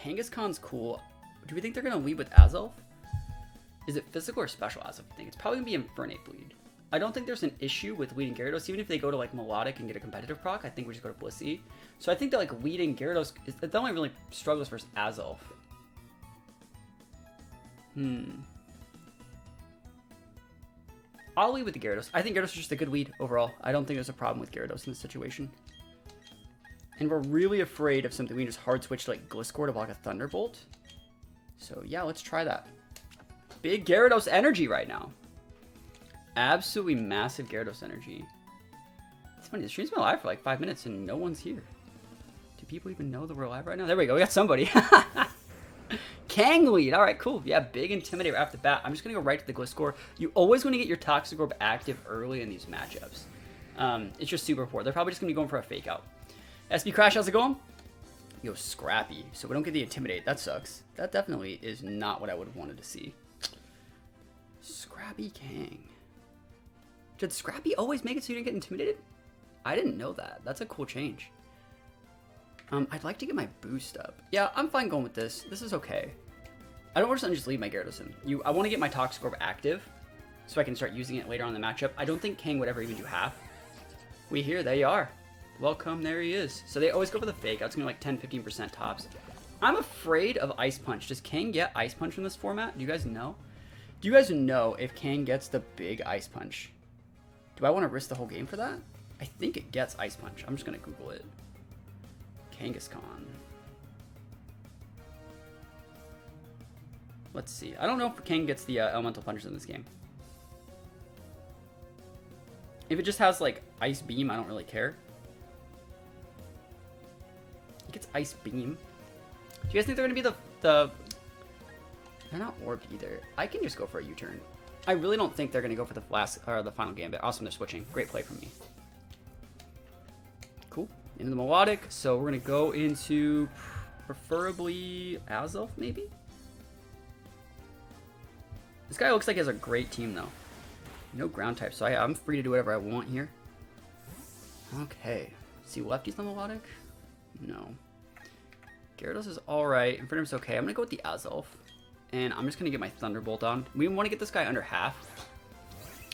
Kangaskhan's cool. Do we think they're going to lead with Azelf? Is it physical or special Azelf, you think? It's probably going to be Infernape lead. I don't think there's an issue with leading Gyarados. Even if they go to like Melodic and get a competitive proc, I think we just go to Blissey. So I think that like leading Gyarados, it only really struggles versus Azelf. I'll lead with the Gyarados. I think Gyarados is just a good lead overall. I don't think there's a problem with Gyarados in this situation. And we're really afraid of something. We can just hard switch to like Gliscor to block a Thunderbolt. So yeah, let's try that. Big Gyarados energy right now. Absolutely massive Gyarados energy. It's funny, the stream's been live for like 5 minutes and no one's here. Do people even know that we're live right now? There we go, we got somebody. Kang lead, alright, cool. Yeah, big Intimidator after the bat. I'm just gonna go right to the Gliscor. You always want to get your Toxic Orb active early in these matchups. It's just super poor. They're probably just gonna be going for a fake out. SB Crash, how's it going? Yo, Scrappy. So we don't get the Intimidate. That sucks. That definitely is not what I would have wanted to see. Scrappy Kang. Did Scrappy always make it so you didn't get intimidated? I didn't know that. That's a cool change. I'd like to get my boost up. Yeah, I'm fine going with this. This is okay. I don't want to just leave my Gyarados in. I want to get my Toxic Orb active so I can start using it later on in the matchup. I don't think Kang would ever even do half. We here, there you are. Welcome, there he is. So they always go for the fake out. It's going to be like 10-15% tops. I'm afraid of Ice Punch. Does Kang get Ice Punch from this format? Do you guys know? Do you guys know if Kang gets the big Ice Punch? Do I want to risk the whole game for that? I think it gets Ice Punch. I'm just going to Google it. Kangaskhan. Let's see. I don't know if Kang gets the Elemental Punches in this game. If it just has like Ice Beam, I don't really care. It gets Ice Beam. Do you guys think they're going to be the... They're not orbed either. I can just go for a U-turn. I really don't think they're going to go for the last or the final gambit. Awesome, they're switching. Great play from me. Cool. Into the Melodic. So we're going to go into preferably Azelf, maybe? This guy looks like he has a great team, though. No ground type, so I'm free to do whatever I want here. Okay. See lefties on Melodic? No. Gyarados is alright. Infernape's okay. I'm going to go with the Azelf. And I'm just going to get my Thunderbolt on. We want to get this guy under half.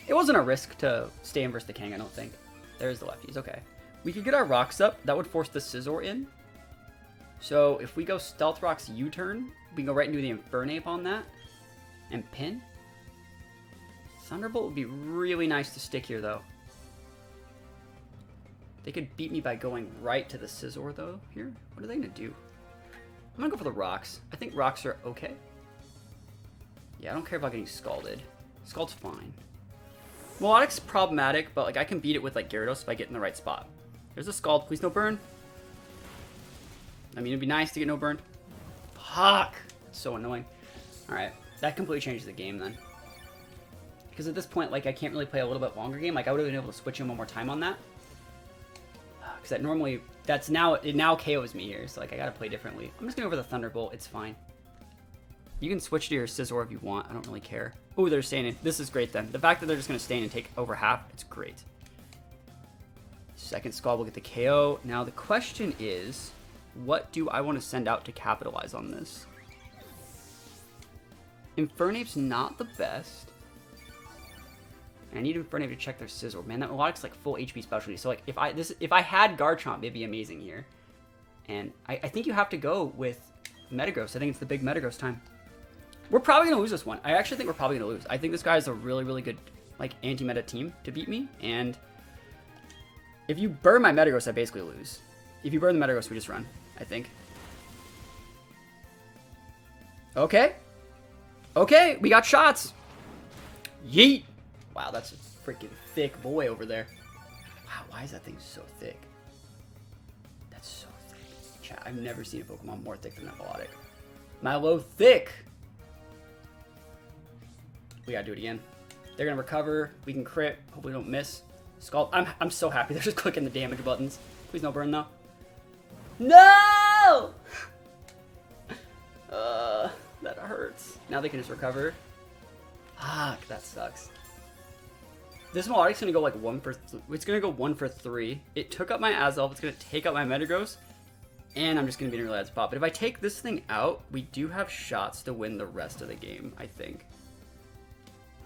It wasn't a risk to stay in versus the Kang, I don't think. There's the lefties. Okay. We could get our Rocks up. That would force the Scizor in. So if we go Stealth Rocks U-turn, we can go right into the Infernape on that. And pin. Thunderbolt would be really nice to stick here, though. They could beat me by going right to the Scizor, though, here. What are they going to do? I'm going to go for the Rocks. I think Rocks are okay. Yeah, I don't care about getting Scalded. Scald's fine. Melodic's problematic, but like I can beat it with like Gyarados if I get in the right spot. There's a Scald. Please no burn. I mean, it'd be nice to get no burn. Fuck! It's so annoying. Alright, that completely changes the game then. Because at this point, like I can't really play a little bit longer game. Like I would have been able to switch in one more time on that. Because that normally, it now KOs me here. So like I gotta play differently. I'm just gonna go for the Thunderbolt. It's fine. You can switch to your Scizor if you want. I don't really care. Oh, they're staying in. This is great then. The fact that they're just going to stay in and take over half, it's great. Second Scald will get the KO. Now the question is, what do I want to send out to capitalize on this? Infernape's not the best. I need Infernape to check their Scizor. Man, that Melodic's like full HP specialty. So like if I had Garchomp, it'd be amazing here. And I think you have to go with Metagross. I think it's the big Metagross time. We're probably going to lose this one. I actually think we're probably going to lose. I think this guy is a really, really good like anti-meta team to beat me. And if you burn my Metagross, I basically lose. If you burn the Metagross, we just run, I think. Okay. Okay, we got shots. Yeet. Wow, that's a freaking thick boy over there. Wow, why is that thing so thick? That's so thick. Chat, I've never seen a Pokemon more thick than that Melodic. Milo thick. We gotta do it again. They're gonna recover. We can crit. Hopefully don't miss. Scald. I'm so happy. They're just clicking the damage buttons. Please no burn though. No! That hurts. Now they can just recover. Fuck, that sucks. This Melodic's gonna go like it's gonna go 1 for 3. It took up my Azelf. It's gonna take out my Metagross. And I'm just going to be in a really bad spot. But if I take this thing out, we do have shots to win the rest of the game, I think.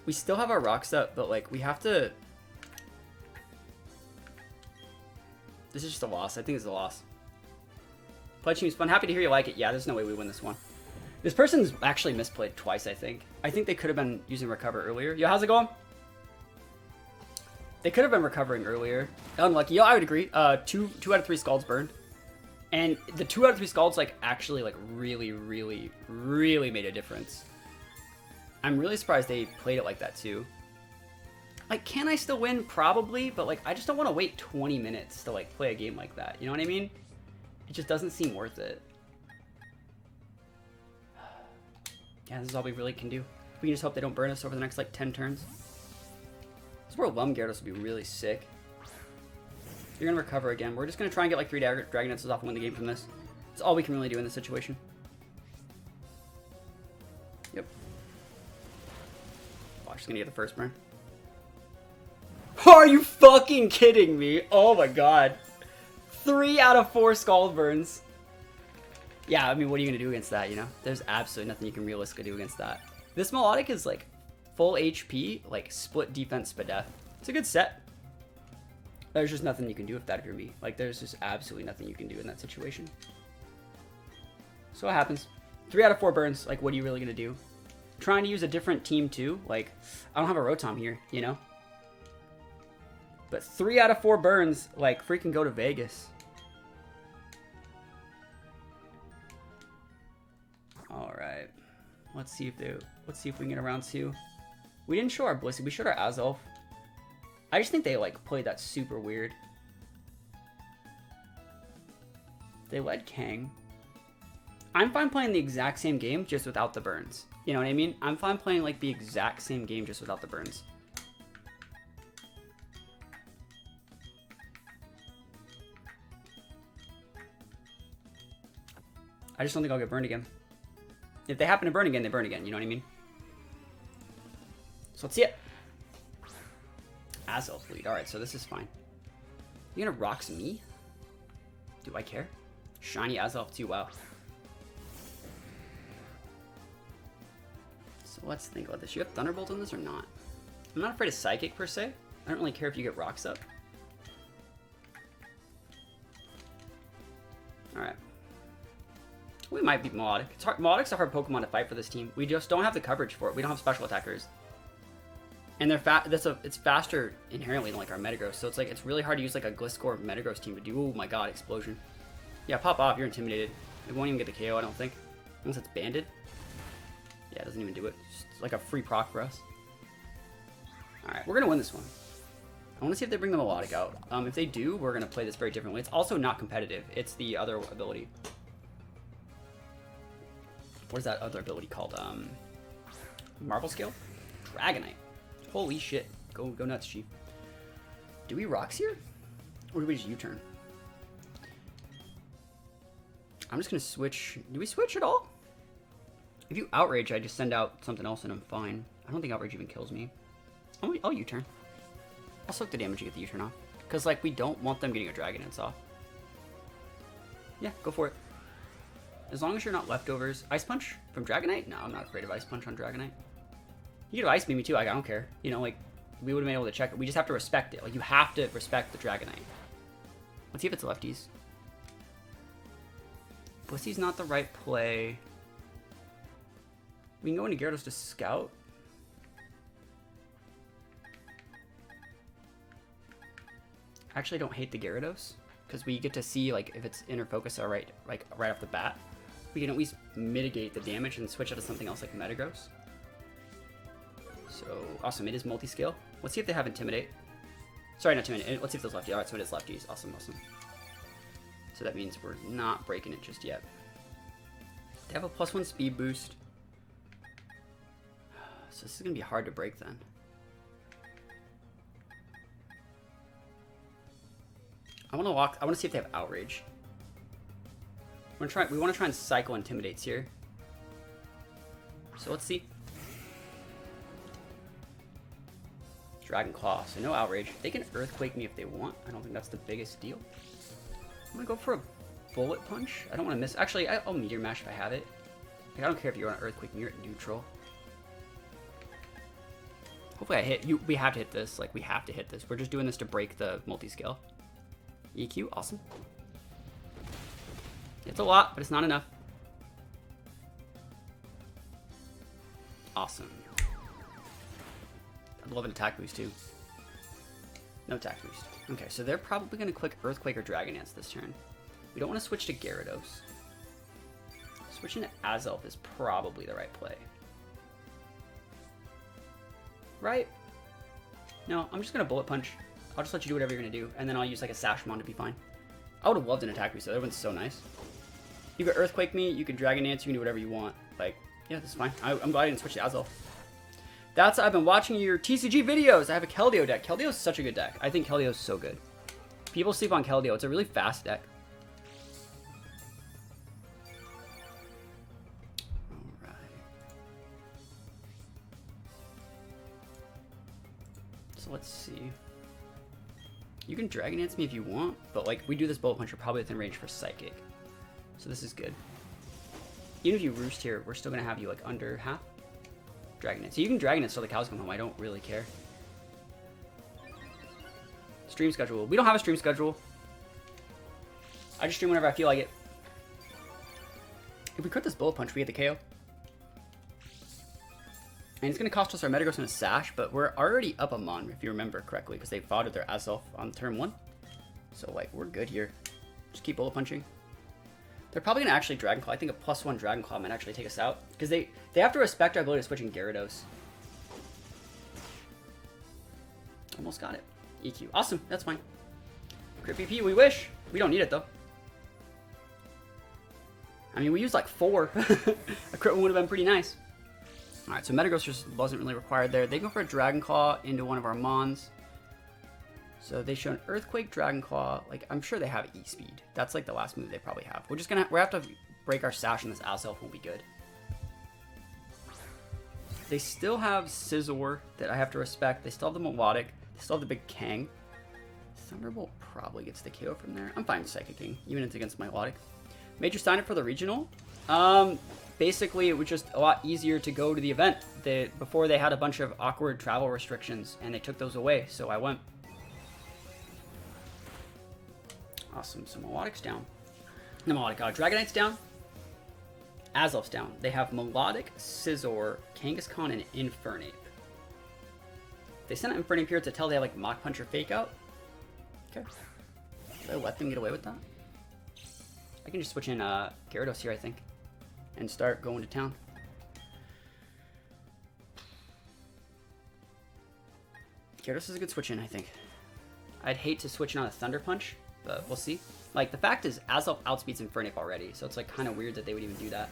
We still have our rocks up, but, like, we have to... This is just a loss. I think it's a loss. Pledge team's fun. Happy to hear you like it. Yeah, there's no way we win this one. This person's actually misplayed twice, I think. I think they could have been using recover earlier. Yo, how's it going? They could have been recovering earlier. Unlucky. Yo, I would agree. Two out of 3 scalds burned. And the 2 out of 3 scalds, like, actually, like, really made a difference. I'm really surprised they played it like that, too. Like, can I still win? Probably, but, like, I just don't want to wait 20 minutes to, like, play a game like that. You know what I mean? It just doesn't seem worth it. Yeah, this is all we really can do. We can just hope they don't burn us over the next, like, 10 turns. This is where Lum Gyarados would be really sick. You're going to recover again. We're just going to try and get, like, 3 Dragonets off and win the game from this. That's all we can really do in this situation. Yep. Watch, just going to get the first burn. Are you fucking kidding me? Oh my god. 3 out of 4 Scald burns. Yeah, I mean, what are you going to do against that, you know? There's absolutely nothing you can realistically do against that. This Melodic is, like, full HP, like, split defense Spadef. It's a good set. There's just nothing you can do with that if you're me. Like, there's just absolutely nothing you can do in that situation. So what happens? 3 out of 4 burns. Like, what are you really going to do? Trying to use a different team, too. Like, I don't have a Rotom here, you know? But 3 out of 4 burns, like, freaking go to Vegas. Alright. Let's see if we can get around 2. We didn't show our Blissey. We showed our Azelf. I just think they, like, played that super weird. They led Kang. I'm fine playing the exact same game, just without the burns. You know what I mean? I'm fine playing, like, the exact same game, just without the burns. I just don't think I'll get burned again. If they happen to burn again, they burn again. You know what I mean? So let's see it. Azelf lead. Alright, so this is fine. You gonna Rocks me? Do I care? Shiny Azelf too, wow. So let's think about this. You have Thunderbolt on this or not? I'm not afraid of Psychic per se. I don't really care if you get Rocks up. Alright. We might beat Melodic. It's hard. Melodic's a hard Pokemon to fight for this team. We just don't have the coverage for it. We don't have special attackers. And they're it's faster inherently than, like, our Metagross. So it's like, it's really hard to use, like, a Gliscor Metagross team to do. Oh my god, explosion. Yeah, pop off. You're intimidated. It won't even get the KO, I don't think. Unless it's banded. Yeah, it doesn't even do it. It's like a free proc for us. Alright, we're going to win this one. I want to see if they bring the Melodic out. If they do, we're going to play this very differently. It's also not competitive. It's the other ability. What is that other ability called? Marble Scale? Dragonite. Holy shit. Go nuts, Chief. Do we Rocks here? Or do we just U-turn? I'm just going to switch. Do we switch at all? If you Outrage, I just send out something else and I'm fine. I don't think Outrage even kills me. I'll U-turn. I'll soak the damage and get the U-turn off. Because, like, we don't want them getting a Dragonite off. Yeah, go for it. As long as you're not leftovers. Ice Punch from Dragonite? No, I'm not afraid of Ice Punch on Dragonite. You could have Ice Beam me too, I don't care. You know, like, we would have been able to check it. We just have to respect it. Like, you have to respect the Dragonite. Let's see if it's lefties. Blissey's not the right play. We can go into Gyarados to scout. I actually don't hate the Gyarados, because we get to see, like, if it's inner focus or right off the bat. We can at least mitigate the damage and switch out to something else like Metagross. So, awesome. It is multi-scale. Let's see if they have Intimidate. Sorry, not Intimidate. Let's see if those lefties. Alright, so it is lefties. Awesome, awesome. So that means we're not breaking it just yet. They have a +1 speed boost. So this is going to be hard to break then. I want to see if they have Outrage. We want to try and cycle Intimidates here. So let's see. Dragon Claw, so no Outrage. They can Earthquake me if they want. I don't think that's the biggest deal. I'm gonna go for a Bullet Punch. I don't want to miss. Actually, I'll Meteor Mash if I have it. Like, I don't care if you're on Earthquake and you're at neutral. Hopefully I hit you. We have to hit this. Like, we have to hit this. We're just doing this to break the multi-scale. EQ, awesome. It's a lot, but it's not enough. Awesome. I'd love an attack boost too. No attack boost. Okay, so they're probably going to click Earthquake or Dragon Dance this turn. We don't want to switch to Gyarados. Switching to Azelf is probably the right play. Right? No, I'm just going to Bullet Punch. I'll just let you do whatever you're going to do, and then I'll use like a Sashmon to be fine. I would have loved an attack boost, though. That would have been so nice. You can Earthquake me, you can Dragon Dance, you can do whatever you want. Like, yeah, that's fine. I'm glad I didn't switch to Azelf. I've been watching your TCG videos. I have a Keldeo deck. Keldeo is such a good deck. I think Keldeo is so good. People sleep on Keldeo. It's a really fast deck. Alright. So let's see. You can Dragon Dance me if you want, but like we do this Bullet Punch, you're probably within range for Psychic. So this is good. Even if you Roost here, we're still going to have you like under half. Dragon Dance. So you can Dragon Dance till the cows come home. I don't really care. Stream schedule. We don't have a stream schedule. I just stream whenever I feel like it. If we crit this Bullet Punch, we get the KO. And it's going to cost us our Metagross and a Sash, but we're already up a Mon, if you remember correctly, because they fought their Azelf on turn 1. So, like, we're good here. Just keep Bullet Punching. They're probably going to actually Dragon Claw. I think a +1 Dragon Claw might actually take us out. Because they have to respect our ability to switch in Gyarados. Almost got it. EQ. Awesome. That's fine. Crit BP, we wish. We don't need it, though. I mean, we used like 4. A crit one would have been pretty nice. Alright, so Metagross just wasn't really required there. They go for a Dragon Claw into one of our Mons. So they show an Earthquake, Dragon Claw. Like, I'm sure they have E-Speed. That's like the last move they probably have. We have to break our Sash, and this Azelf won't be good. They still have Scizor that I have to respect. They still have the Melodic. They still have the big Kang. Thunderbolt probably gets the KO from there. I'm fine with Psychic King, even if it's against Melodic. Major sign-up for the regional. Basically, it was just a lot easier to go to the event. Before they had a bunch of awkward travel restrictions, and they took those away, so I went. Awesome, so Melodic's down. No, Melodic, Dragonite's down. Azelf's down. They have Melodic, Scizor, Kangaskhan, and Infernape. They sent out Infernape here to tell they have like Mach Punch or Fake Out. Okay. Should I let them get away with that? I can just switch in Gyarados here, I think, and start going to town. Gyarados is a good switch in, I think. I'd hate to switch in on a Thunder Punch, but we'll see. Like, the fact is, Azelf outspeeds Infernape already, so it's like kind of weird that they would even do that.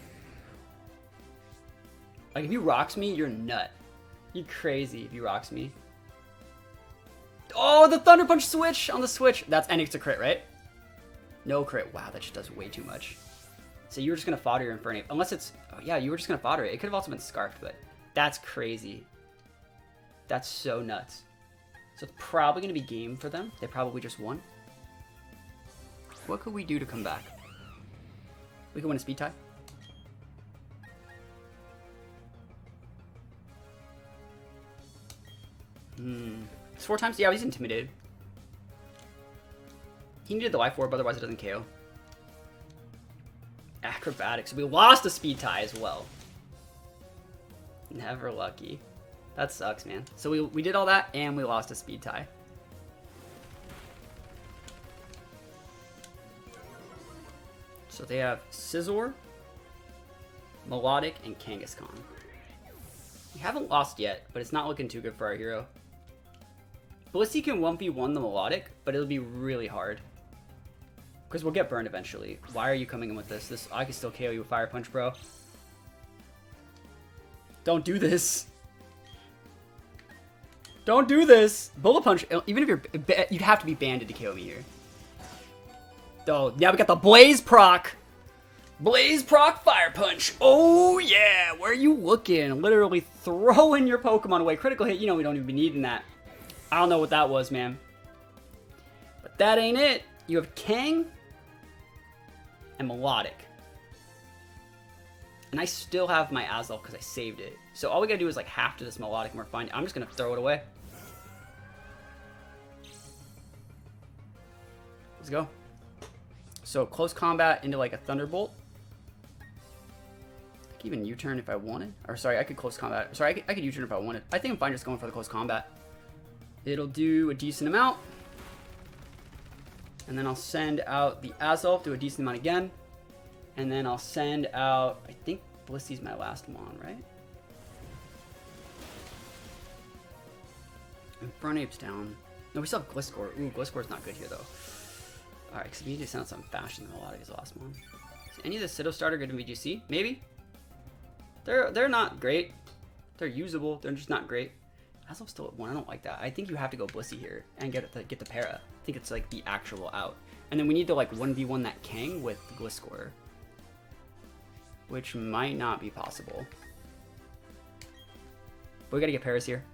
Like, if you Rocks me, you're nut. You crazy if you Rocks me. Oh, the Thunder Punch switch on the Switch. And it's a crit, right? No crit. Wow, that just does way too much. So you were just going to fodder your Infernape. Unless it's... Oh, yeah, you were just going to fodder it. It could have also been Scarfed, but that's crazy. That's so nuts. So it's probably going to be game for them. They probably just won. What could we do to come back? We could win a speed tie. It's 4 times? Yeah, he's intimidated. He needed the Y4, but otherwise it doesn't KO. Acrobatics. We lost a speed tie as well. Never lucky. That sucks, man. So we did all that, and we lost a speed tie. So they have Scizor, Melodic, and Kangaskhan. We haven't lost yet, but it's not looking too good for our hero. Blissey can 1v1 the Melodic, but it'll be really hard. Because we'll get burned eventually. Why are you coming in with this? I can still KO you with Fire Punch, bro. Don't do this. Don't do this. Bullet Punch, even if you'd have to be banded to KO me here. Oh, now we got the Blaze proc. Blaze proc Fire Punch. Oh, yeah. Where are you looking? Literally throwing your Pokemon away. Critical hit. You know we don't even be needing that. I don't know what that was, man. But that ain't it. You have Kang. and Melodic. And I still have my Azelf because I saved it. So all we gotta do is like half to this Melodic and we're fine. I'm just gonna throw it away. Let's go. So close combat into like a Thunderbolt. I could even U-turn if I wanted. Or sorry, I could close combat. Sorry, I could U-turn if I wanted. I think I'm fine just going for the close combat. It'll do a decent amount. And then I'll send out the Azelf, do a decent amount again. And then I'll send out, I think Blissey's my last Mon, right? Infernape's down. No, we still have Gliscor. Ooh, Gliscor's not good here though. Alright, because we need to send out some Fashion and Melodic as the last Mon. Is any of the Cito starter good in VGC? Maybe? They're not great. They're usable, they're just not great. Azelf's still at 1, I don't like that. I think you have to go Blissey here and get the para. I think it's like the actual out. And then we need to like 1v1 that Kang with Gliscor, which might not be possible. But we gotta get Paras here.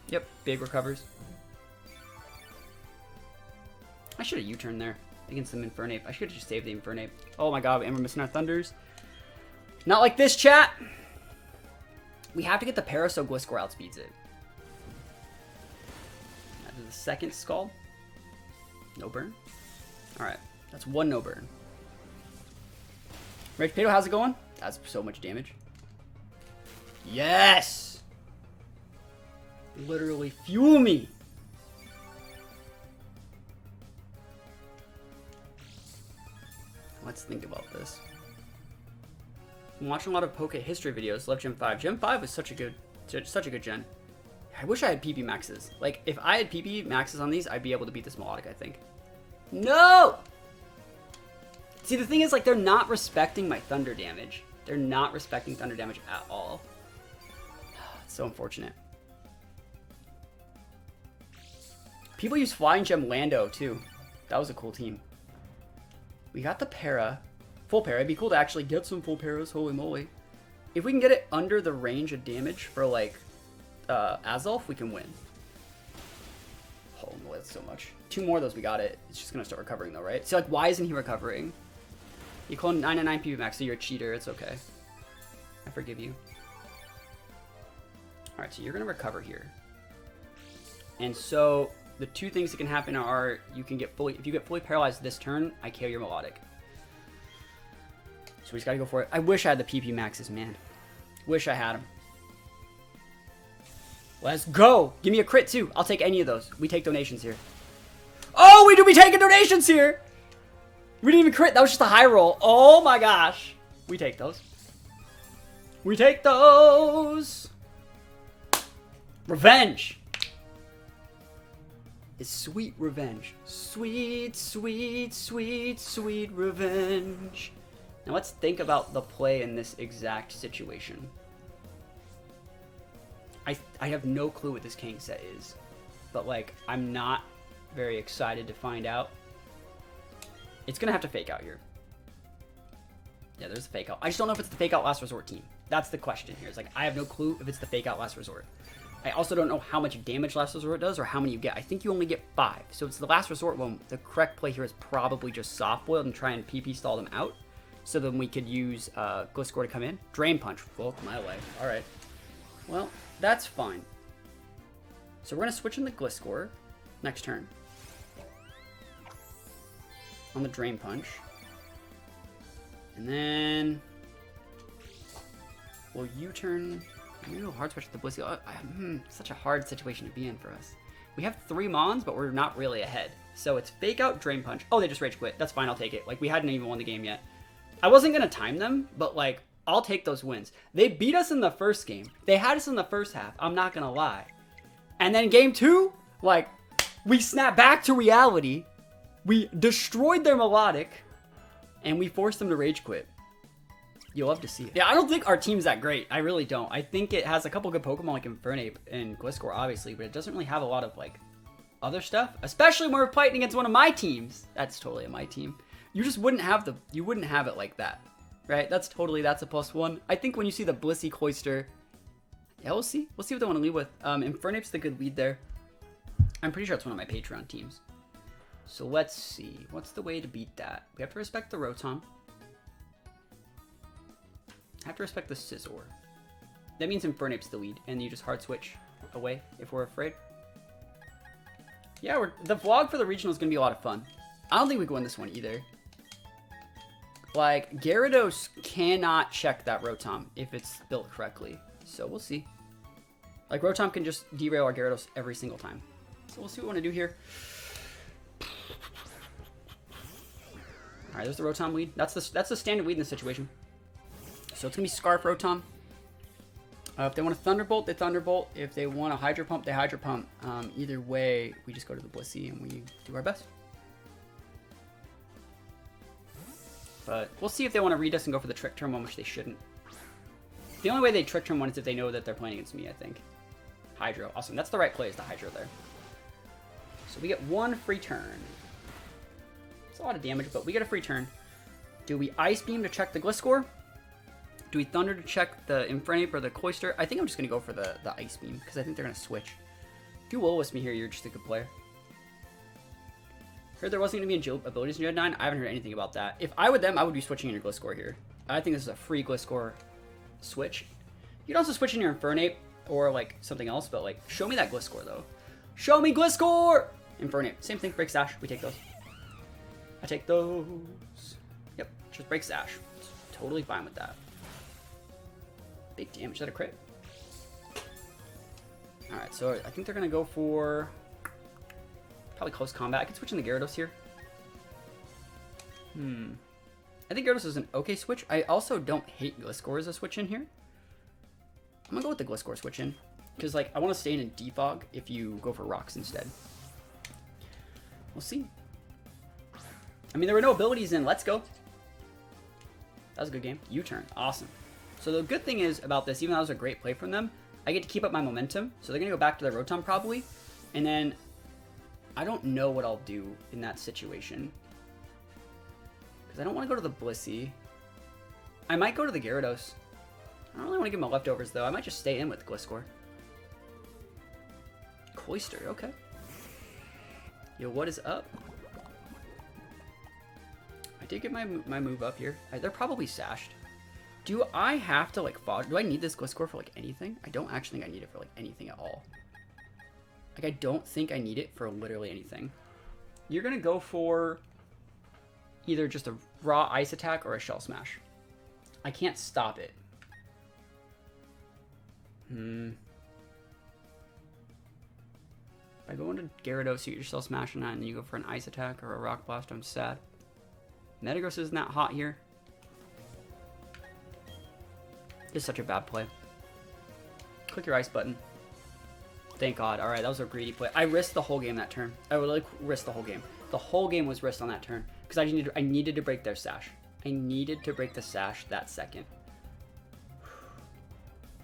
Yep, big recovers. I should have U-turned there against the Infernape. I should have just saved the Infernape. Oh my god, and we're missing our Thunders. Not like this, chat! We have to get the Para so Gliscor outspeeds it. That is the second Scald. No burn. Alright, that's one no burn. Rage Potato, how's it going? That's so much damage. Yes! Literally fuel me! Let's think about this. I'm watching a lot of Poke history videos. Love Gen 5. Gen 5 was such a good gen. I wish I had PP maxes. Like, if I had PP maxes on these, I'd be able to beat this Melodic, I think. No! See, the thing is, like, they're not respecting my Thunder damage. They're not respecting Thunder damage at all. It's so unfortunate. People use Flying Gem Lando, too. That was a cool team. We got the Para. Full Para. It'd be cool to actually get some full Paras. Holy moly. If we can get it under the range of damage for, like, Azelf, we can win. Holy moly, that's so much. 2 more of those, we got it. It's just going to start recovering, though, right? So, like, why isn't he recovering? You clone 999 PV max, so you're a cheater. It's okay. I forgive you. Alright, so you're going to recover here. And so, the 2 things that can happen are you can get fully... If you get fully paralyzed this turn, I KO your Melodic. So we just gotta go for it. I wish I had the PP maxes, man. Wish I had them. Let's go! Give me a crit, too. I'll take any of those. We take donations here. Oh, we do be taking donations here! We didn't even crit. That was just a high roll. Oh my gosh. We take those. We take those! Revenge! It's sweet revenge. Sweet, sweet, sweet, sweet revenge. Now let's think about the play in this exact situation. I have no clue what this Kang set is. But, like, I'm not very excited to find out. It's going to have to fake out here. Yeah, there's a fake out. I just don't know if it's the fake out last resort team. That's the question here. It's like, I have no clue if it's the fake out last resort. I also don't know how much damage last resort does or how many you get. I think you only get 5. So it's the last resort one. The correct play here is probably just soft boiled and try and PP stall them out. So then we could use Gliscor to come in. Drain Punch. Well, my way. Alright. Well, that's fine. So we're going to switch in the Gliscor next turn. On the Drain Punch. And then we'll U-turn. Maybe we'll hard switch to the Blissey. Such a hard situation to be in for us. We have 3 Mons, but we're not really ahead. So it's Fake Out, Drain Punch. Oh, they just Rage Quit. That's fine, I'll take it. Like, we hadn't even won the game yet. I wasn't going to time them, but, like, I'll take those wins. They beat us in the first game. They had us in the first half. I'm not going to lie. And then game 2, like, we snapped back to reality. We destroyed their Melodic. And we forced them to Rage Quit. You'll love to see it. Yeah, I don't think our team's that great. I really don't. I think it has a couple good Pokemon like Infernape and Gliscor, obviously. But it doesn't really have a lot of, like, other stuff. Especially when we're fighting against one of my teams. That's totally my team. You just wouldn't have it like that, right? That's a +1. I think when you see the Blissey Cloyster, yeah, we'll see what they want to lead with. Infernape's the good lead there. I'm pretty sure it's one of my Patreon teams. So let's see. What's the way to beat that? We have to respect the Rotom. Have to respect the Scizor. That means Infernape's the lead, and you just hard switch away if we're afraid. Yeah, the vlog for the regional is going to be a lot of fun. I don't think we can win this one either. Like, Gyarados cannot check that Rotom if it's built correctly. So we'll see. Like, Rotom can just derail our Gyarados every single time. So we'll see what we want to do here. Alright, there's the Rotom lead. That's the standard lead in this situation. So it's going to be Scarf Rotom. If they want a Thunderbolt, they Thunderbolt. If they want a Hydro Pump, they Hydro Pump. Either way, we just go to the Blissey and we do our best. But we'll see if they want to read us and go for the Trick Term one, which they shouldn't. The only way they Trick Term one is if they know that they're playing against me, I think. Hydro. Awesome. That's the right play, is the Hydro there. So we get one free turn. It's a lot of damage, but we get a free turn. Do we Ice Beam to check the Gliscor? Do we Thunder to check the Infernape or the Cloyster? I think I'm just going to go for the Ice Beam, because I think they're going to switch. If you Will-O-Wisp me here, you're just a good player. Heard there wasn't going to be abilities in Gen 9. I haven't heard anything about that. If I were them, I would be switching in your Gliscor here. I think this is a free Gliscor switch. You'd also switch in your Infernape or like something else, but like show me that Gliscor though. Show me Gliscor! Infernape. Same thing, Break Sash. We take those. I take those. Yep, just Break Sash. Totally fine with that. Big damage. Is that a crit? Alright, so I think they're going to go for probably close combat. I could switch in the Gyarados here. I think Gyarados is an okay switch. I also don't hate Gliscor as a switch in here. I'm going to go with the Gliscor switch in. Because like I want to stay in Defog if you go for Rocks instead. We'll see. I mean, there were no abilities in Let's Go. That was a good game. U-turn. Awesome. So the good thing is about this, even though that was a great play from them, I get to keep up my momentum. So they're going to go back to their Rotom probably. And then I don't know what I'll do in that situation. Because I don't want to go to the Blissey. I might go to the Gyarados. I don't really want to give my leftovers though. I might just stay in with Gliscor. Cloyster, okay. Yo, what is up? I did get my move up here. They're probably sashed. Do I have to like fog? Do I need this Gliscor for like anything? I don't actually think I need it for like anything at all. Like I don't think I need it for literally anything. You're gonna go for either just a raw ice attack or a shell smash. I can't stop it. If I go into Gyarados, you get your shell smash on that, and then you go for an ice attack or a rock blast, I'm sad. Metagross isn't that hot here. It's such a bad play. Click your ice button. Thank God. Alright, that was a greedy play. I risked the whole game that turn. I would like risk the whole game. The whole game was risked on that turn. Because I needed to break their sash. I needed to break the sash that second.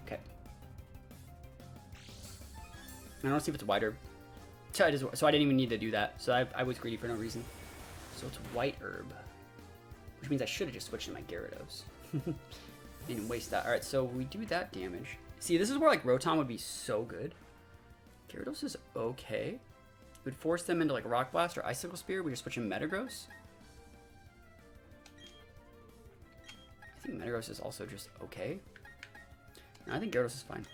Okay. I don't see if it's White Herb. So I didn't even need to do that. So I was greedy for no reason. So it's White Herb. Which means I should have just switched to my Gyarados. Didn't waste that. Alright, so we do that damage. See, this is where like Rotom would be so good. Gyarados is okay. It would force them into like Rock Blast or Icicle Spear. We just switch in Metagross. I think Metagross is also just okay. No, I think Gyarados is fine.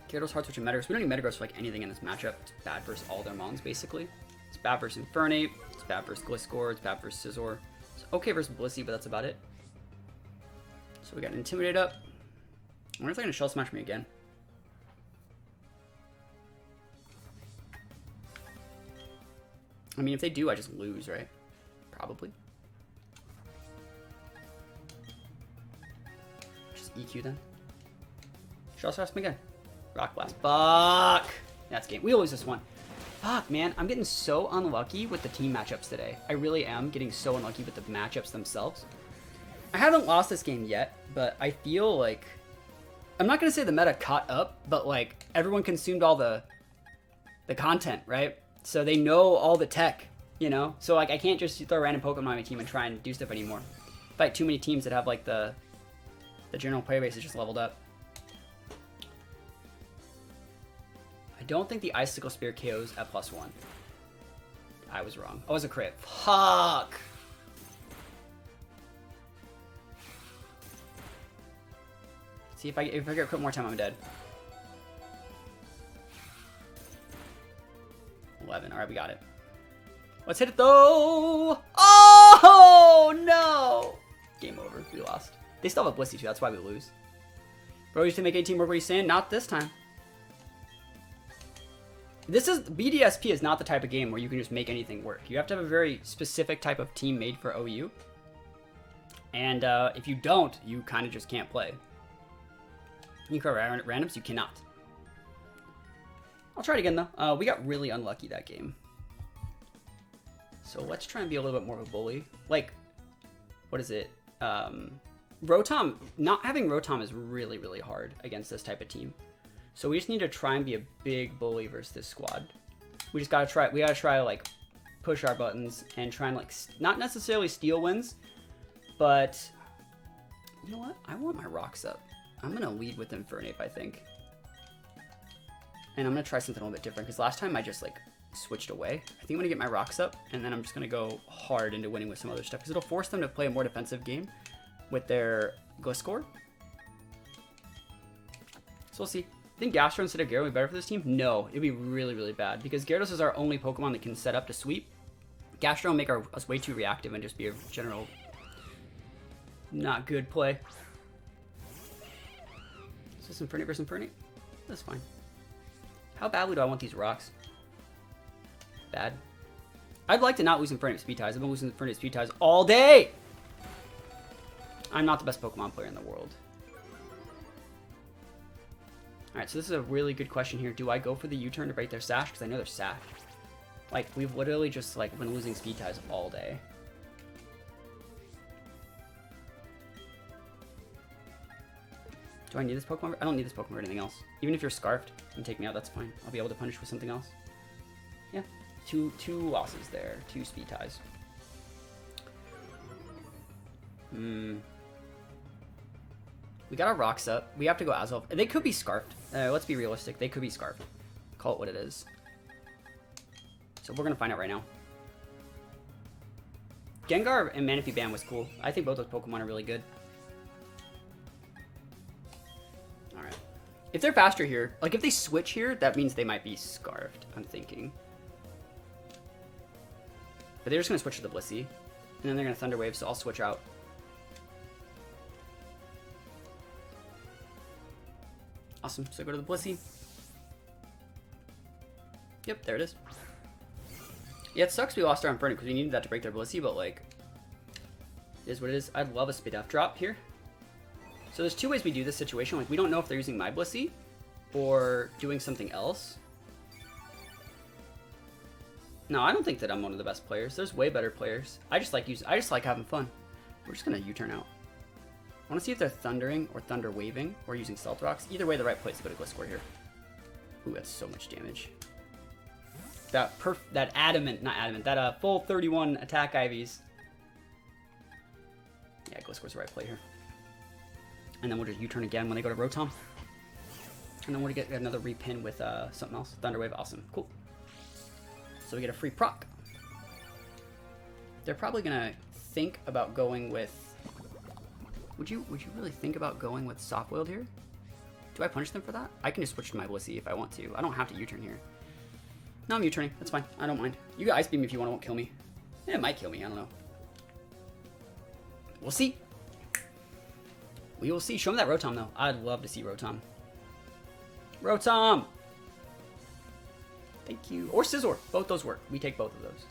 Gyarados hard switching Metagross. We don't need Metagross for like anything in this matchup. It's bad versus all their mons basically. It's bad versus Infernape. It's bad versus Gliscor. It's bad versus Scizor. It's okay versus Blissey, but that's about it. So we got Intimidate up. I wonder if they're going to Shell Smash me again. I mean, if they do, I just lose, right? Probably. Just EQ then. Shell Smash me again. Rock Blast. Fuck! That's game. We lose this one. Fuck, man. I'm getting so unlucky with the team matchups today. I really am getting so unlucky with the matchups themselves. I haven't lost this game yet, but I feel like... I'm not going to say the meta caught up, but like everyone consumed all the content, right? So they know all the tech, you know? So like I can't just throw random Pokemon on my team and try and do stuff anymore. Fight too many teams that have like the general player base is just leveled up. I don't think the Icicle Spear KOs at +1. I was wrong. Oh, it was a crit. Fuck! See, if I get a crit more time, I'm dead. 11. Alright, we got it. Let's hit it, though! Oh, no! Game over. We lost. They still have a Blissey, too. That's why we lose. Bro, you used to make 18 work. What are you saying? Not this time. BDSP is not the type of game where you can just make anything work. You have to have a very specific type of team made for OU. And if you don't, you kind of just can't play. You can correct randoms, you cannot. I'll try it again, though. We got really unlucky that game. So let's try and be a little bit more of a bully. Like, what is it? Rotom, not having Rotom is really, really hard against this type of team. So we just need to try and be a big bully versus this squad. We just gotta try, to like push our buttons and try and like, not necessarily steal wins, but you know what? I want my rocks up. I'm gonna lead with Infernape, I think. And I'm gonna try something a little bit different, because last time I just like switched away. I think I'm gonna get my rocks up, and then I'm just gonna go hard into winning with some other stuff, because it'll force them to play a more defensive game with their Gliscor. So we'll see. I think Gastro instead of Gyarados would be better for this team? No, it'd be really, really bad, because Gyarados is our only Pokemon that can set up to sweep. Gastro will make us way too reactive and just be a general not good play. Is this Infernape versus Infernape? That's fine. How badly do I want these rocks? Bad. I'd like to not lose Infernape speed ties. I've been losing Infernape speed ties all day! I'm not the best Pokemon player in the world. Alright, so this is a really good question here. Do I go for the U-turn to break their Sash? Because I know they're Sash. Like, we've literally just, like, been losing speed ties all day. Do I need this Pokemon? I don't need this Pokemon or anything else. Even if you're Scarfed and take me out, that's fine. I'll be able to punish with something else. Yeah. Two losses there. 2 speed ties. We got our rocks up. We have to go Azelf. They could be Scarfed. Let's be realistic. They could be Scarfed. Call it what it is. So we're going to find out right now. Gengar and Manaphy Band was cool. I think both those Pokemon are really good. Alright. If they're faster here, like if they switch here, that means they might be Scarfed, I'm thinking. But they're just going to switch to the Blissey. And then they're going to Thunder Wave, so I'll switch out. Awesome, so go to the Blissey. Yep, there it is. Yeah, it sucks we lost our Infernape because we needed that to break their Blissey, but like, it is what it is. I'd love a Spidef drop here. So there's 2 ways we do this situation. Like, we don't know if they're using my Blissey or doing something else. No, I don't think that I'm one of the best players. There's way better players. I just like having fun. We're just gonna U-turn out. I want to see if they're Thundering or Thunder Waving or using Stealth Rocks. Either way, the right place to go to Gliscor here. Ooh, that's so much damage. That full 31 attack IVs. Yeah, Gliscor's the right play here. And then we'll just U-turn again when they go to Rotom. And then we'll get another repin with something else. Thunder Wave, awesome, cool. So we get a free proc. They're probably gonna think about going with. Would you really think about going with Soft-Willed here? Do I punish them for that? I can just switch to my Blissey if I want to. I don't have to U-turn here. No, I'm U-turning. That's fine. I don't mind. You can Ice Beam if you want. It won't kill me. Yeah, it might kill me. I don't know. We'll see. We will see. Show me that Rotom, though. I'd love to see Rotom. Rotom! Thank you. Or Scizor. Both those work. We take both of those.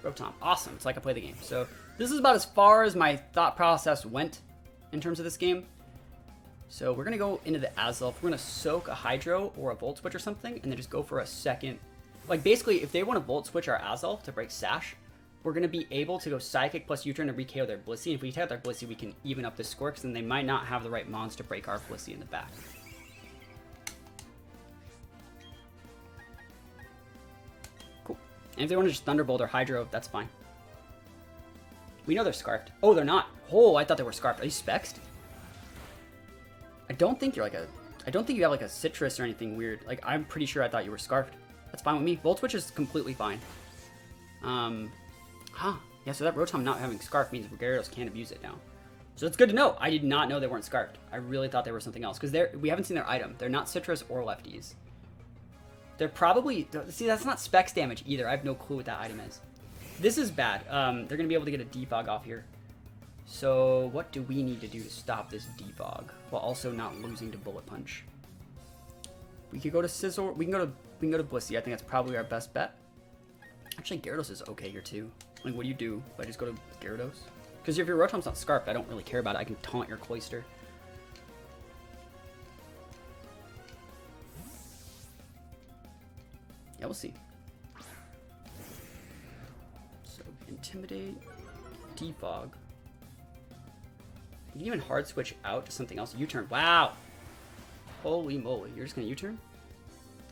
Rotom. Awesome. It's like I play the game. So this is about as far as my thought process went in terms of this game. So we're going to go into the Azelf. We're going to soak a Hydro or a Volt Switch or something, and then just go for a second. Like, basically, if they want to Volt Switch our Azelf to break Sash, we're going to be able to go Psychic plus U-turn to re-KO their Blissey. And if we take out their Blissey, we can even up the score, because then they might not have the right Mons to break our Blissey in the back. Cool. And if they want to just Thunderbolt or Hydro, that's fine. We know they're Scarfed. Oh, they're not. Oh, I thought they were Scarfed. Are you Spexed? I don't think you're like a... I don't think you have like a Citrus or anything weird. Like, I'm pretty sure I thought you were Scarfed. That's fine with me. Volt Switch is completely fine. Yeah, so that Rotom not having Scarf means Gyarados can't abuse it now. So it's good to know. I did not know they weren't Scarfed. I really thought they were something else. Because we haven't seen their item. They're not Citrus or Lefties. They're probably... See, that's not Specs damage either. I have no clue what that item is. This is bad. They're going to be able to get a Defog off here. So what do we need to do to stop this Defog? While also not losing to Bullet Punch. We could go to Scizor. We can go to Blissey. I think that's probably our best bet. Actually, Gyarados is okay here too. Like, what do you do if I just go to Gyarados? Because if your Rotom's not Scarfed, I don't really care about it. I can taunt your Cloyster. Yeah, we'll see. So, Intimidate, Defog. You can even hard switch out to something else. U-turn. Wow! Holy moly. You're just going to U-turn?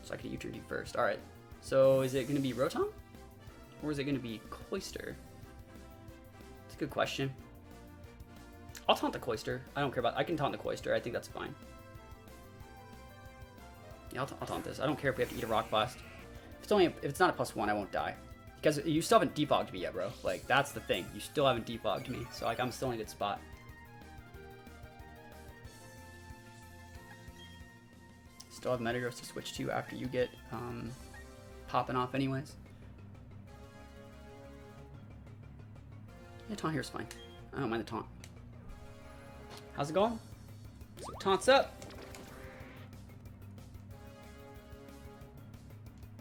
So I can U-turn you first. Alright. So, is it going to be Rotom? Or is it going to be Cloyster? It's a good question. I'll taunt the Cloyster. I don't care about... I can taunt the Cloyster. I think that's fine. Yeah, I'll taunt this. I don't care if we have to eat a Rock Blast. If it's not a +1, I won't die. Because you still haven't defogged me yet, bro. Like, that's the thing. You still haven't defogged me. So, like, I'm still in a good spot. Still have Metagross to switch to after you get popping off anyways. Yeah, taunt here is fine. I don't mind the taunt. How's it going? So taunts up.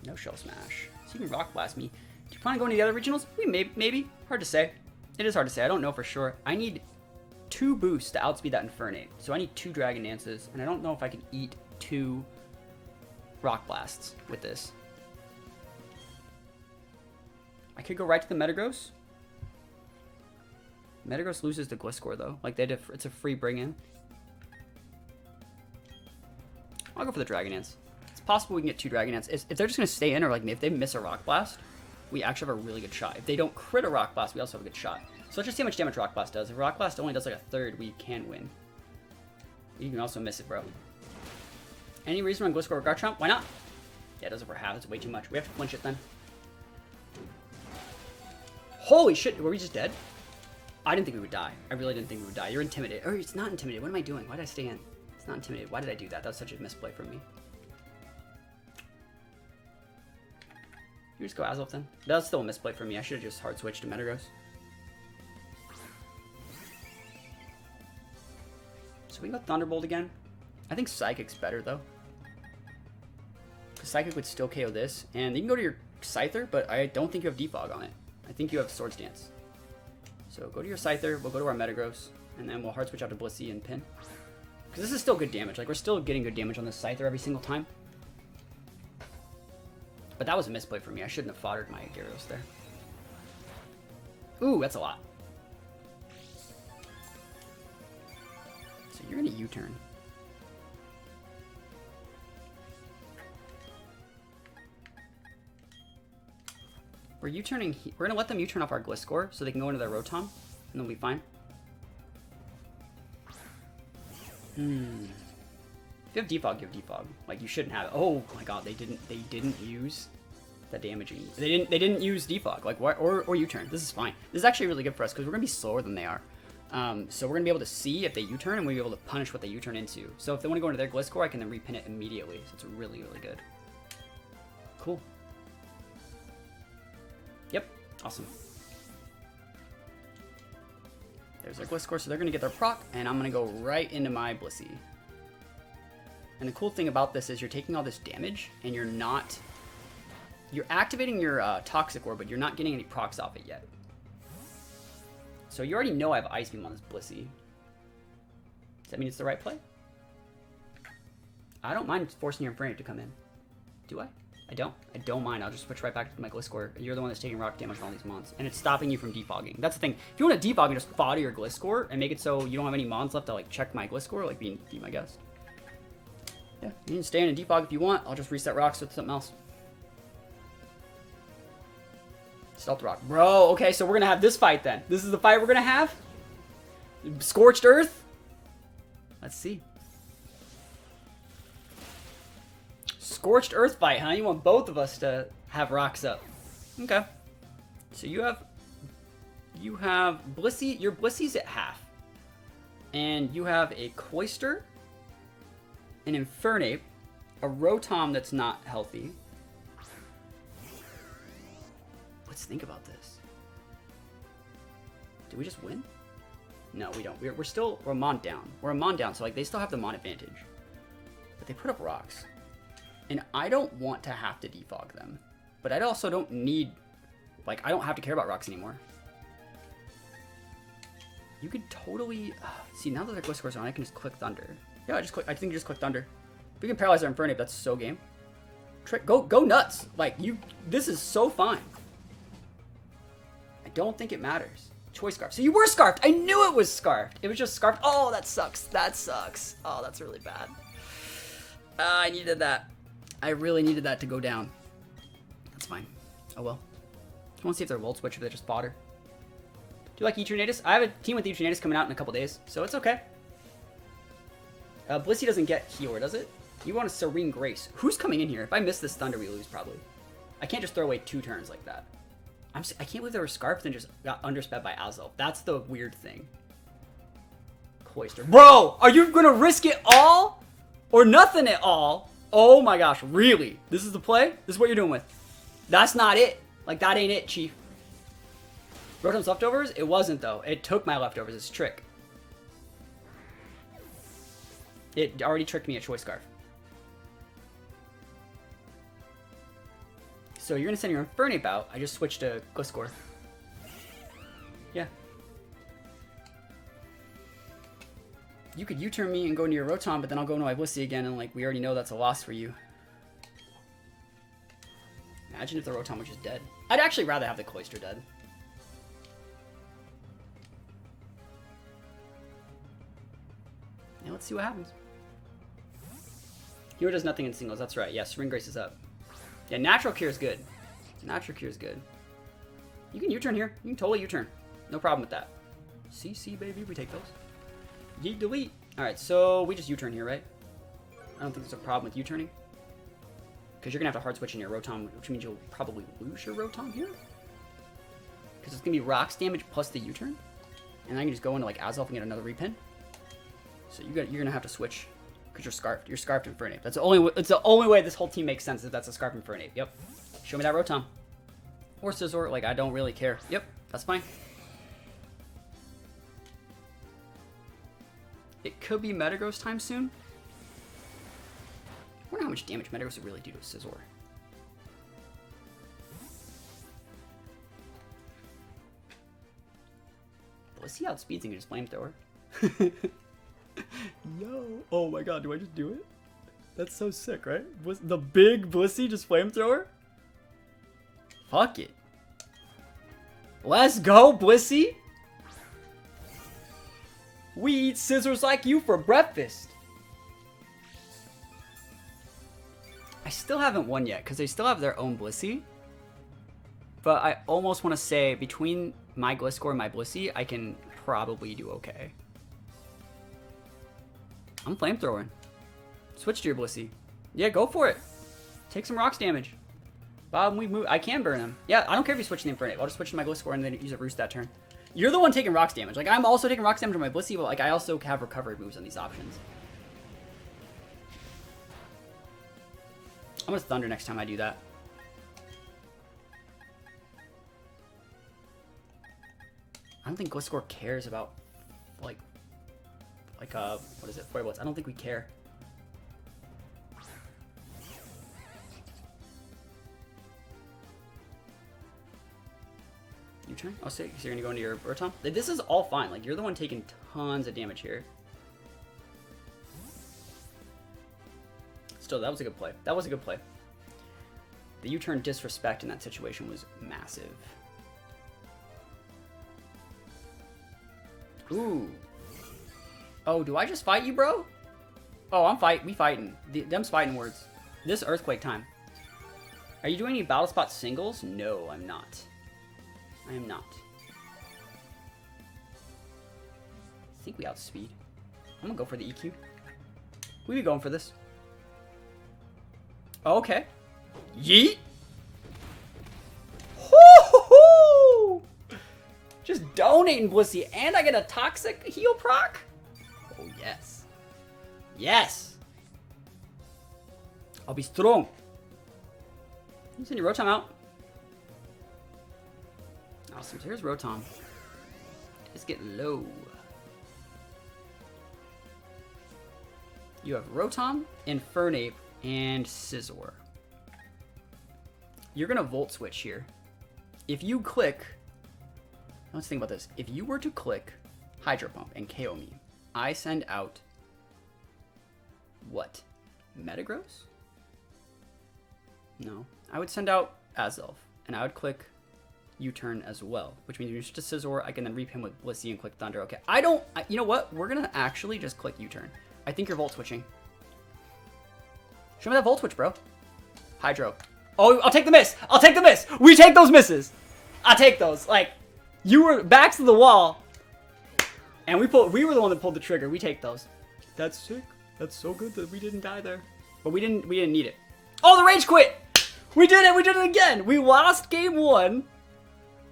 No Shell Smash. So you can Rock Blast me. Do you plan on going to the other regionals? Maybe. Hard to say. It is hard to say. I don't know for sure. I need 2 boosts to outspeed that Infernape. So I need 2 Dragon Dances. And I don't know if I can eat 2 Rock Blasts with this. I could go right to the Metagross. Metagross loses the Gliscor though. Like it's a free bring in. I'll go for the Dragon Dance. It's possible we can get 2 Dragon Dance. If they're just gonna stay in, or like if they miss a Rock Blast, we actually have a really good shot. If they don't crit a Rock Blast, we also have a good shot. So let's just see how much damage Rock Blast does. If Rock Blast only does like a third, we can win. You can also miss it, bro. Any reason on Gliscor or Garchomp? Why not? Yeah, it does over half. It's way too much. We have to flinch it then. Holy shit, were we just dead? I didn't think we would die. I really didn't think we would die. You're intimidated. Or it's not intimidated. What am I doing? Why did I stay in? It's not intimidated. Why did I do that? That was such a misplay from me. You just go Azelf then? That was still a misplay for me. I should have just hard switched to Metagross. So we can go Thunderbolt again. I think Psychic's better though. Because Psychic would still KO this. And you can go to your Scyther, but I don't think you have Defog on it. I think you have Swords Dance. So go to your Scyther, we'll go to our Metagross, and then we'll hard switch out to Blissey and Pin. Because this is still good damage. Like, we're still getting good damage on this Scyther every single time. But that was a misplay for me. I shouldn't have foddered my Gyarados there. Ooh, that's a lot. So you're going to U-turn. We're U-turning. We're gonna let them U-turn off our Gliscor so they can go into their Rotom, and then we'll be fine. If you have Defog, you have Defog. Like, you shouldn't have it. Oh my god, they didn't use the damaging. They didn't use Defog. Like, or U-turn. This is fine. This is actually really good for us because we're gonna be slower than they are. So we're gonna be able to see if they U-turn, and we'll be able to punish what they U-turn into. So if they want to go into their Gliscor, I can then repin it immediately. So it's really, really good. Cool. Yep. Awesome. There's their Gliscor, so they're going to get their proc, and I'm going to go right into my Blissey. And the cool thing about this is you're taking all this damage, and you're not... You're activating your Toxic Orb, but you're not getting any procs off it yet. So you already know I have Ice Beam on this Blissey. Does that mean it's the right play? I don't mind forcing your Infernape to come in. Do I? I don't mind. I'll just switch right back to my Gliscor. You're the one that's taking rock damage on all these mons. And it's stopping you from defogging. That's the thing. If you want to defog and just fodder your Gliscor and make it so you don't have any mons left to like check my Gliscor, like be my guest. Yeah, you can stay in and defog if you want. I'll just reset rocks with something else. Stealth Rock. Bro, okay, so we're gonna have this fight then. This is the fight we're gonna have? Scorched Earth? Let's see. Scorched Earth fight, huh? You want both of us to have rocks up. Okay. So you have Blissey. Your Blissey's at half, and you have a Cloyster, an Infernape, a Rotom that's not healthy. Let's think about this. Did we just win? No, we don't. We're Mon down. We're a Mon down, so like they still have the Mon advantage. But they put up rocks. And I don't want to have to defog them. But I also don't need, like, I don't have to care about rocks anymore. You could totally, see, now that their Gliscor's on, I can just click Thunder. Yeah, I think just click Thunder. If we can paralyze our Infernape, that's so game. Go nuts. Like, this is so fine. I don't think it matters. Choice Scarf. So you were Scarfed. I knew it was Scarfed. It was just Scarfed. Oh, that sucks. That sucks. Oh, that's really bad. I needed that. I really needed that to go down. That's fine. Oh well. I want to see if they're Volt Switch or they're just fodder. Do you like Eternatus? I have a team with Eternatus coming out in a couple days, so it's okay. Blissey doesn't get Healer, does it? You want a Serene Grace. Who's coming in here? If I miss this Thunder, we lose probably. I can't just throw away 2 turns like that. I can't believe they were Scarfed and just got undersped by Azelf. That's the weird thing. Cloyster. Bro, are you going to risk it all? Or nothing at all? Oh my gosh, really? This is the play? This is what you're doing with? That's not it. Like, that ain't it, Chief. Rotom's leftovers? It wasn't, though. It took my leftovers. It's a trick. It already tricked me at Choice Scarf. So you're going to send your Infernape out. I just switched to Gliscor. Yeah. You could U-turn me and go into your Rotom, but then I'll go into my Blissey again, and like we already know that's a loss for you. Imagine if the Rotom was just dead. I'd actually rather have the Cloyster dead. Yeah, let's see what happens. Hero does nothing in singles, that's right. Yeah, Serene Grace is up. Yeah, Natural Cure is good. Natural Cure is good. You can U-turn here. You can totally U-turn. No problem with that. CC, baby, we take those. Yeet, delete. Alright, so we just U-turn here, right? I don't think there's a problem with U-turning. Because you're going to have to hard switch in your Rotom, which means you'll probably lose your Rotom here. Because it's going to be Rocks damage plus the U-turn. And I can just go into like Azelf and get another repin. So you're going to have to switch. Because you're Scarfed. You're Scarfed Infernape. That's the only way this whole team makes sense if that's a Scarfed Infernape. Yep. Show me that Rotom. Or Scizor. Like, I don't really care. Yep. That's fine. It could be Metagross time soon. I wonder how much damage Metagross would really do to Scizor. Let's see how it outspeeds and can just Flamethrower. Yo. Oh my god, do I just do it? That's so sick, right? Was the big Blissey just Flamethrower? Fuck it. Let's go, Blissey. We eat scissors like you for breakfast. I still haven't won yet because they still have their own Blissey. But I almost want to say between my Gliscor and my Blissey, I can probably do okay. I'm Flamethrowing. Switch to your Blissey. Yeah, go for it. Take some rocks damage. Bob, we move. I can burn him. Yeah, I don't care if you switch to the Infernape. I'll just switch to my Gliscor and then use a Roost that turn. You're the one taking rocks damage. Like, I'm also taking rocks damage on my Blissey, but like I also have recovery moves on these options. I'm gonna Thunder next time I do that. I don't think Gliscor cares about what is it? Foil Blitz. I don't think we care. You turn? Oh, sick. So you're gonna go into your Rotom? This is all fine. Like, you're the one taking tons of damage here. Still, that was a good play. That was a good play. The U-turn disrespect in that situation was massive. Ooh. Oh, do I just fight you, bro? Oh, we fighting. Them's fighting words. This Earthquake time. Are you doing any Battle Spot singles? No, I'm not. I am not. I think we outspeed. I'm gonna go for the EQ. We be going for this. Oh, okay. Yeet! Just donating Blissey, and I get a toxic heal proc? Oh, yes. Yes! I'll be strong. You send your Rotom out. Awesome, so here's Rotom. Let's get low. You have Rotom, Infernape, and Scizor. You're gonna Volt Switch here. If you click... Let's think about this. If you were to click Hydro Pump and KO me, I send out... what? Metagross? No. I would send out Azelf, and I would click U-turn as well, which means you switch to Scizor, I can then reap him with Blissey and click Thunder. Okay, you know what? We're gonna actually just click U-turn. I think you're Volt Switching. Show me that Volt Switch, bro. Hydro. Oh, I'll take the miss! I'll take the miss! We take those misses! I'll take those. Like, you were backs to the wall, and we were the one that pulled the trigger. We take those. That's sick. That's so good that we didn't die there. But we didn't need it. Oh, the Rage Quit! We did it! We did it again! We lost game 1,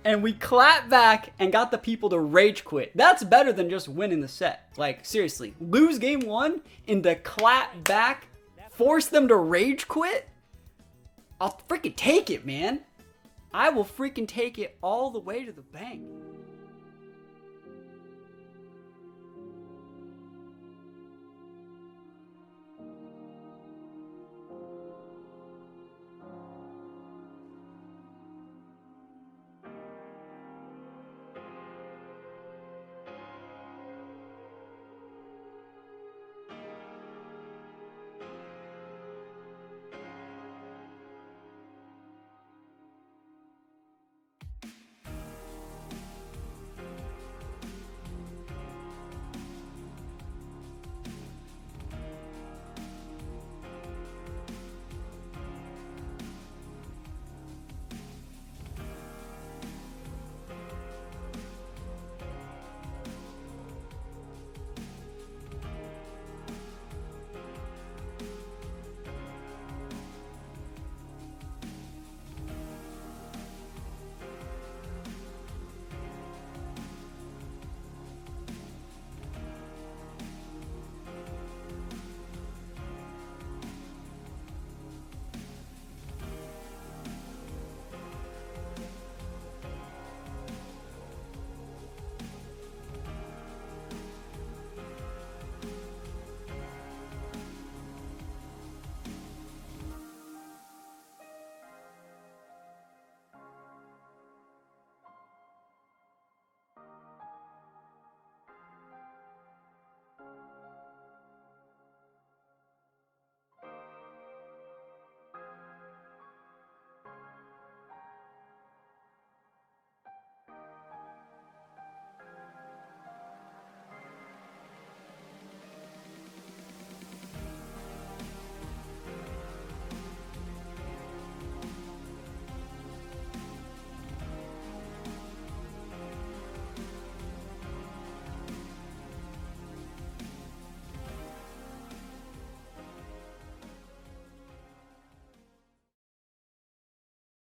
and we clapped back and got the people to Rage Quit. That's better than just winning the set. Like, seriously. Lose game 1 and the clap back, force them to Rage Quit? I'll freaking take it, man. I will freaking take it all the way to the bank.